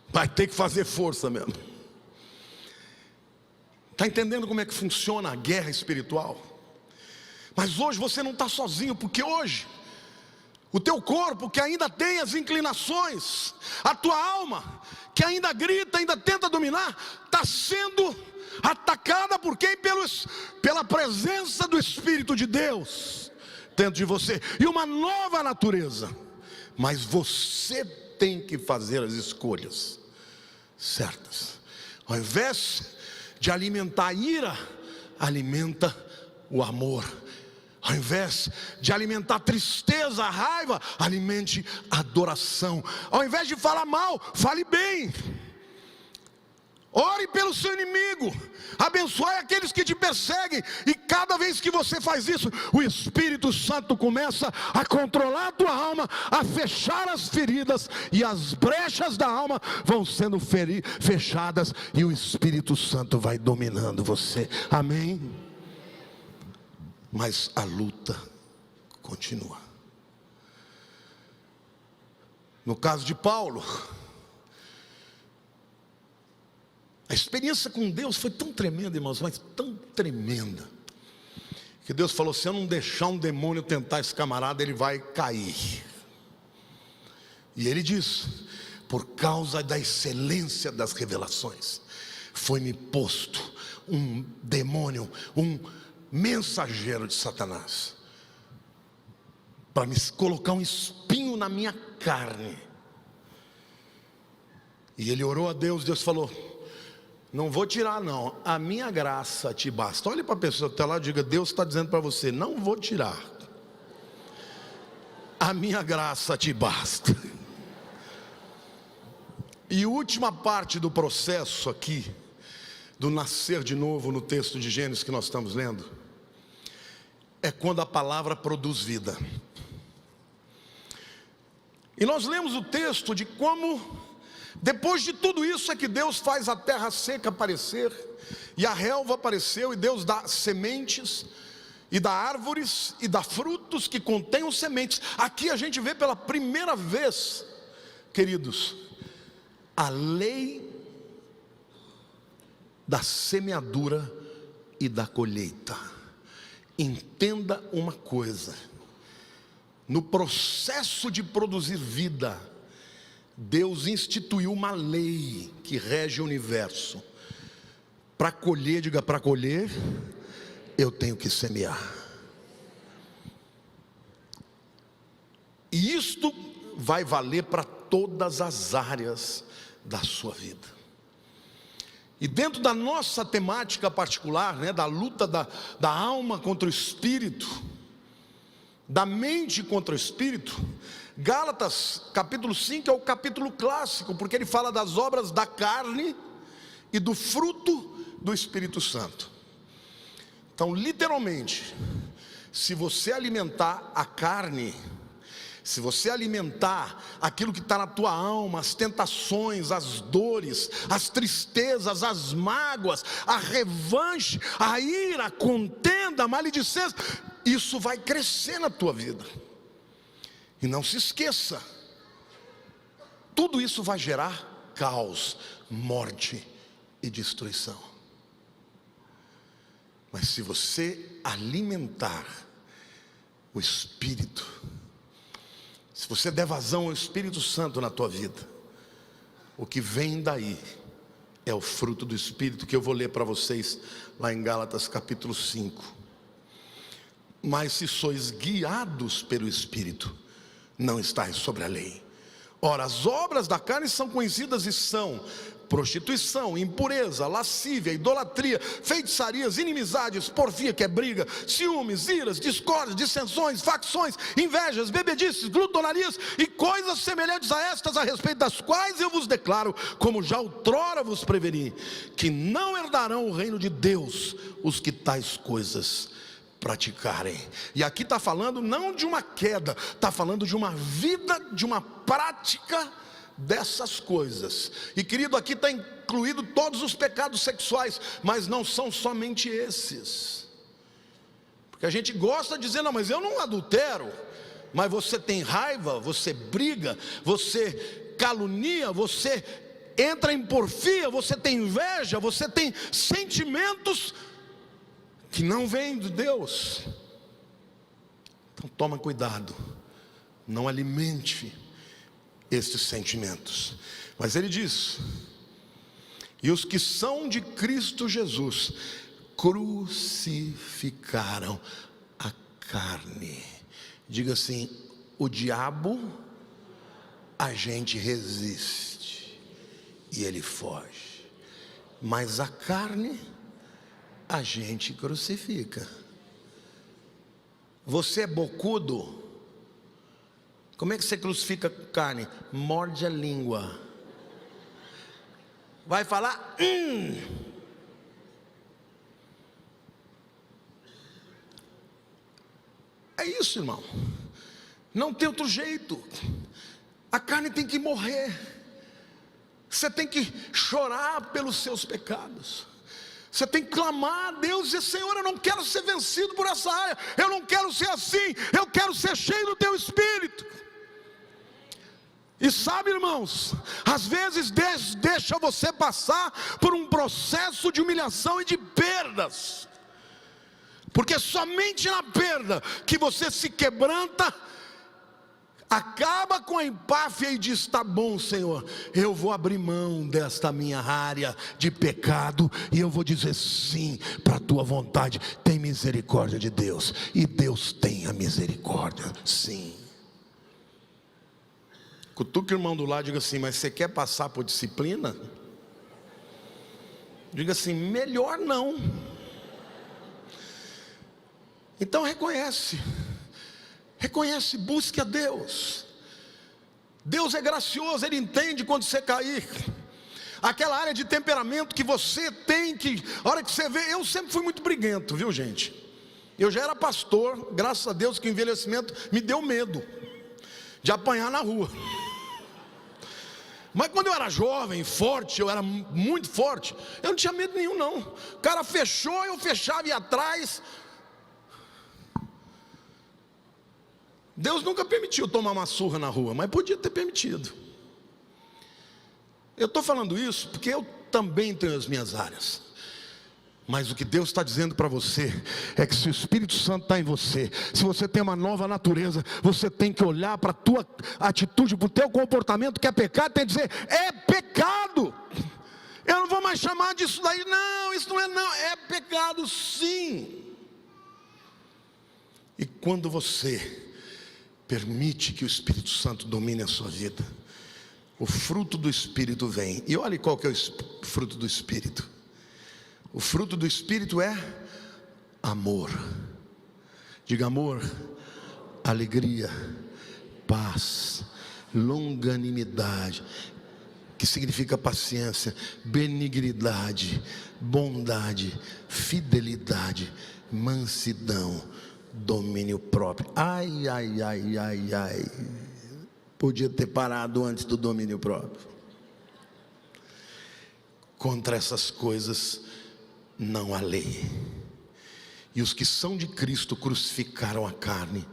S1: vai ter que fazer força mesmo. Está entendendo como é que funciona a guerra espiritual? Mas hoje você não está sozinho, porque hoje o teu corpo, que ainda tem as inclinações, a tua alma, que ainda grita, ainda tenta dominar, está sendo atacada por quem? Pela presença do Espírito de Deus dentro de você, e uma nova natureza. Mas você tem que fazer as escolhas certas. Ao invés de alimentar a ira, alimenta o amor. Ao invés de alimentar a tristeza, a raiva, alimente a adoração. Ao invés de falar mal, fale bem. Ore pelo seu inimigo, abençoe aqueles que te perseguem. E cada vez que você faz isso, o Espírito Santo começa a controlar a tua alma, a fechar as feridas, e as brechas da alma vão sendo fechadas, e o Espírito Santo vai dominando você. Amém? Mas a luta continua. No caso de Paulo, a experiência com Deus foi tão tremenda, irmãos, mas tão tremenda, que Deus falou: se eu não deixar um demônio tentar esse camarada, ele vai cair. E ele diz: por causa da excelência das revelações, foi-me posto um demônio, um mensageiro de Satanás, para me colocar um espinho na minha carne. E ele orou a Deus. Deus falou: não vou tirar não, a minha graça te basta. Olhe para a pessoa que está lá e diga: Deus está dizendo para você: não vou tirar, a minha graça te basta. E a última parte do processo aqui, do nascer de novo, no texto de Gênesis que nós estamos lendo, é quando a palavra produz vida. E nós lemos o texto de como, depois de tudo isso, é que Deus faz a terra seca aparecer, e a relva apareceu, e Deus dá sementes, e dá árvores, e dá frutos que contenham sementes. Aqui a gente vê pela primeira vez, queridos, a lei da semeadura e da colheita. Entenda uma coisa: no processo de produzir vida, Deus instituiu uma lei que rege o universo. Para colher, diga: para colher, eu tenho que semear. E isto vai valer para todas as áreas da sua vida. E dentro da nossa temática particular, da luta da alma contra o espírito, da mente contra o espírito, Gálatas capítulo 5 é o capítulo clássico, porque ele fala das obras da carne e do fruto do Espírito Santo. Então, literalmente, se você alimentar a carne, Se você alimentar aquilo que está na tua alma, as tentações, as dores, as tristezas, as mágoas, a revanche, a ira, a contenda, a maledicência, isso vai crescer na tua vida. E não se esqueça, tudo isso vai gerar caos, morte e destruição. Mas se você alimentar o Espírito, se você der vazão ao Espírito Santo na tua vida, o que vem daí é o fruto do Espírito, que eu vou ler para vocês lá em Gálatas capítulo 5. Mas se sois guiados pelo Espírito, não estáis sobre a lei. Ora, as obras da carne são conhecidas e são prostituição, impureza, lascívia, idolatria, feitiçarias, inimizades, porfia, que é briga, ciúmes, iras, discórdias, dissensões, facções, invejas, bebedices, glutonarias e coisas semelhantes a estas, a respeito das quais eu vos declaro, como já outrora vos preveni, que não herdarão o reino de Deus os que tais coisas praticarem. E aqui está falando não de uma queda, está falando de uma vida, de uma prática dessas coisas. E querido, aqui está incluído todos os pecados sexuais, mas não são somente esses. Porque a gente gosta de dizer, não, mas eu não adultero. Mas você tem raiva, você briga, você calunia, você entra em porfia, você tem inveja, você tem sentimentos que não vêm de Deus. Então toma cuidado, não alimente estes sentimentos. Mas ele diz: e os que são de Cristo Jesus crucificaram a carne. Diga assim: o diabo a gente resiste e ele foge, mas a carne a gente crucifica. Você é bocudo? Como é que você crucifica a carne? Morde a língua. Vai falar? É isso, irmão. Não tem outro jeito. A carne tem que morrer. Você tem que chorar pelos seus pecados. Você tem que clamar a Deus e dizer: Senhor, eu não quero ser vencido por essa área. Eu não quero ser assim. Eu quero ser cheio do Teu Espírito. E sabe, irmãos, às vezes Deus deixa você passar por um processo de humilhação e de perdas, porque somente na perda que você se quebranta, acaba com a empáfia e diz: tá bom, Senhor, eu vou abrir mão desta minha área de pecado e eu vou dizer sim para a tua vontade. Tem misericórdia de Deus, e Deus tem a misericórdia, sim. Cutuca o irmão do lado e diga assim: mas você quer passar por disciplina? Diga assim: melhor não. Então reconhece, busque a Deus. Deus é gracioso, Ele entende quando você cair. Aquela área de temperamento que você tem que, a hora que você vê, eu sempre fui muito briguento, viu, gente? Eu já era pastor, graças a Deus que o envelhecimento me deu medo de apanhar na rua. Mas quando eu era jovem, forte, eu era muito forte, eu não tinha medo nenhum não. O cara fechou, eu fechava e ia atrás. Deus nunca permitiu tomar uma surra na rua, mas podia ter permitido. Eu estou falando isso porque eu também tenho as minhas áreas. Mas o que Deus está dizendo para você é que se o Espírito Santo está em você, se você tem uma nova natureza, você tem que olhar para a tua atitude, para o teu comportamento que é pecado, tem que dizer: é pecado. Eu não vou mais chamar disso daí, não, isso não é não, é pecado sim. E quando você permite que o Espírito Santo domine a sua vida, o fruto do Espírito vem. E olhe qual que é o fruto do Espírito. O fruto do Espírito é amor. Diga: amor, alegria, paz, longanimidade, que significa paciência, benignidade, bondade, fidelidade, mansidão, domínio próprio. Ai, ai, ai, ai, ai. Podia ter parado antes do domínio próprio. Contra essas coisas não há lei. E os que são de Cristo crucificaram a carne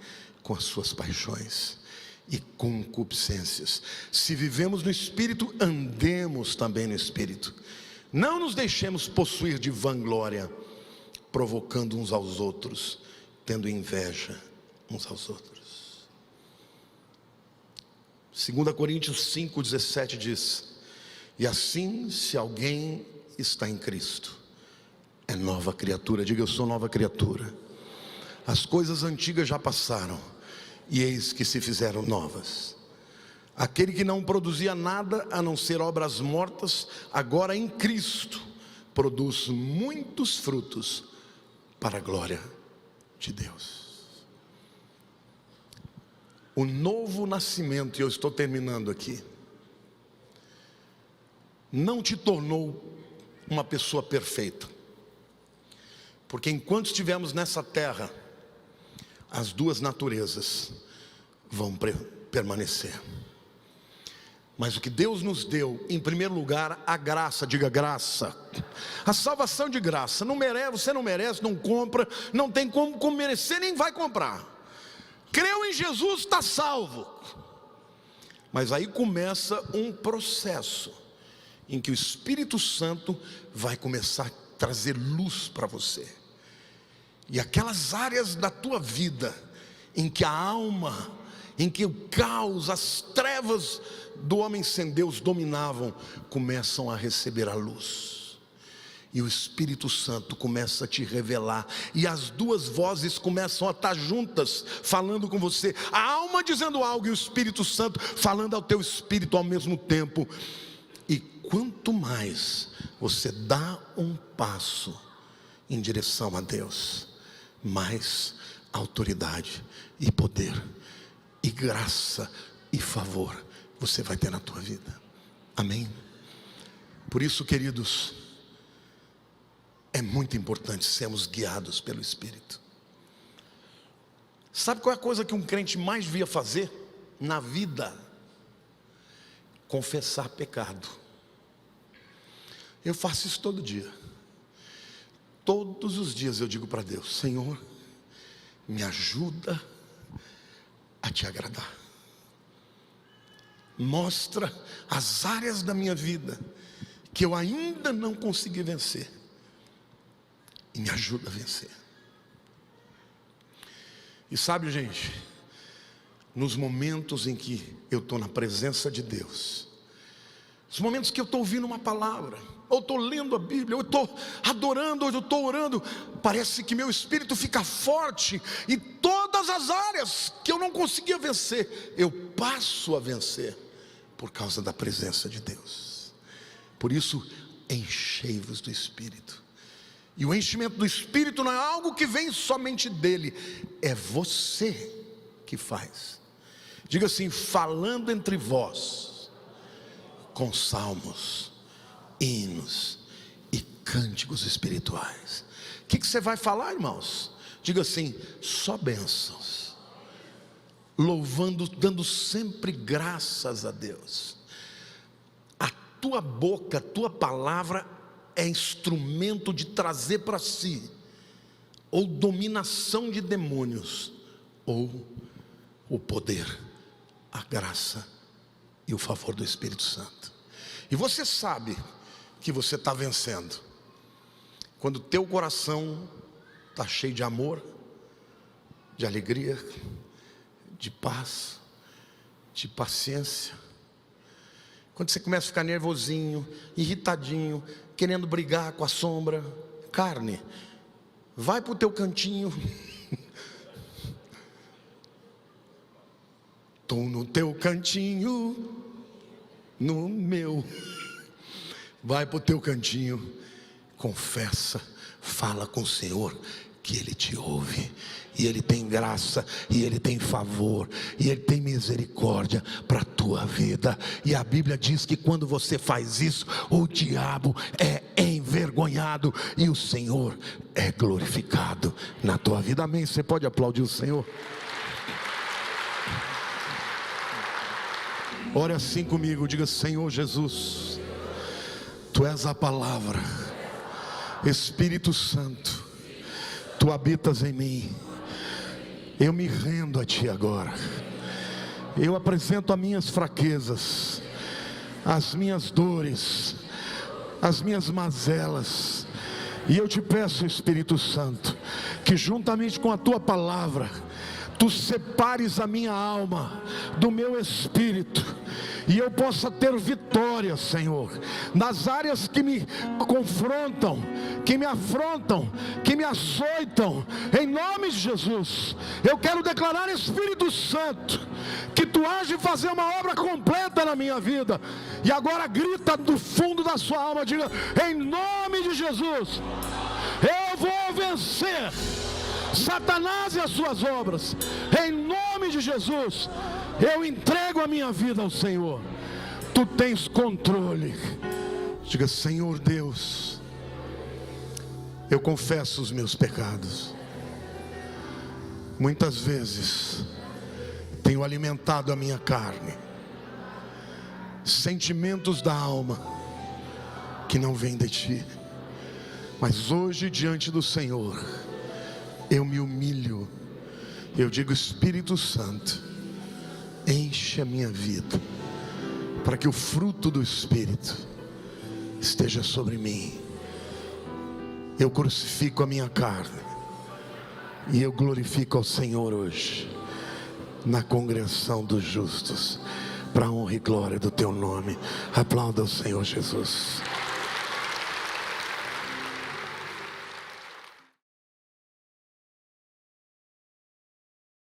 S1: com as suas paixões e concupiscências. Se vivemos no Espírito, andemos também no Espírito. Não nos deixemos possuir de vanglória, provocando uns aos outros, tendo inveja uns aos outros. 2 Coríntios 5,17 diz: e assim, se alguém está em Cristo, é nova criatura. Diga: eu sou nova criatura. As coisas antigas já passaram, e eis que se fizeram novas. Aquele que não produzia nada a não ser obras mortas, agora em Cristo produz muitos frutos para a glória de Deus. O novo nascimento, e eu estou terminando aqui, não te tornou uma pessoa perfeita, porque enquanto estivermos nessa terra, as duas naturezas vão permanecer. Mas o que Deus nos deu, em primeiro lugar, a graça. Diga: graça. A salvação de graça. Não merece, você não merece, não compra, não tem como merecer, nem vai comprar. Creu em Jesus, está salvo. Mas aí começa um processo em que o Espírito Santo vai começar a trazer luz para você. E aquelas áreas da tua vida em que a alma, em que o caos, as trevas do homem sem Deus dominavam, começam a receber a luz. E o Espírito Santo começa a te revelar, e as duas vozes começam a estar juntas, falando com você. A alma dizendo algo e o Espírito Santo falando ao teu espírito ao mesmo tempo. E quanto mais você dá um passo em direção a Deus, mais autoridade e poder e graça e favor você vai ter na tua vida. Amém? Por isso, queridos, é muito importante sermos guiados pelo Espírito. Sabe qual é a coisa que um crente mais devia fazer na vida? Confessar pecado. Eu faço isso todo dia. Todos os dias eu digo para Deus: Senhor, me ajuda a te agradar. Mostra as áreas da minha vida que eu ainda não consegui vencer, e me ajuda a vencer. E sabe, gente, nos momentos em que eu estou na presença de Deus, os momentos que eu estou ouvindo uma palavra, ou estou lendo a Bíblia, ou estou adorando, ou eu estou orando, parece que meu espírito fica forte, e todas as áreas que eu não conseguia vencer, eu passo a vencer, por causa da presença de Deus. Por isso, enchei-vos do Espírito. E o enchimento do Espírito não é algo que vem somente dele, é você que faz. Diga assim: falando entre vós, com salmos, hinos e cânticos espirituais. O que você vai falar, irmãos? Diga assim: só bênçãos, louvando, dando sempre graças a Deus. A tua boca, a tua palavra é instrumento de trazer para si ou dominação de demônios, ou o poder, a graça e o favor do Espírito Santo. E você sabe que você está vencendo quando o teu coração está cheio de amor, de alegria, de paz, de paciência. Quando você começa a ficar nervosinho, irritadinho, querendo brigar com a sombra, carne, vai para o teu cantinho. Estou no teu cantinho, no meu. Vai para o teu cantinho, confessa, fala com o Senhor, que Ele te ouve, e Ele tem graça, e Ele tem favor, e Ele tem misericórdia para a tua vida. E a Bíblia diz que quando você faz isso, o diabo é envergonhado. envergonhado e o Senhor é glorificado na tua vida. Amém? Você pode aplaudir o Senhor? Ore assim comigo, diga: Senhor Jesus, Tu és a palavra, Espírito Santo, Tu habitas em mim. Eu me rendo a Ti agora. Eu apresento as minhas fraquezas, as minhas dores, as minhas mazelas, e eu te peço, Espírito Santo, que juntamente com a Tua palavra, Tu separes a minha alma do meu espírito, e eu possa ter vitória, Senhor, nas áreas que me confrontam, que me afrontam, que me açoitam. Em nome de Jesus, eu quero declarar, Espírito Santo, que Tu age fazer uma obra completa na minha vida. E agora grita do fundo da sua alma, diga: em nome de Jesus, eu vou vencer Satanás e as suas obras. Em nome de Jesus, eu entrego a minha vida ao Senhor. Tu tens controle. Diga: Senhor Deus, eu confesso os meus pecados. Muitas vezes tenho alimentado a minha carne, sentimentos da alma que não vêm de Ti. Mas hoje, diante do Senhor, eu me humilho. Eu digo: Espírito Santo, enche a minha vida, para que o fruto do Espírito esteja sobre mim. Eu crucifico a minha carne e eu glorifico ao Senhor hoje, na congregação dos justos, para a honra e glória do Teu nome. Aplauda o Senhor Jesus.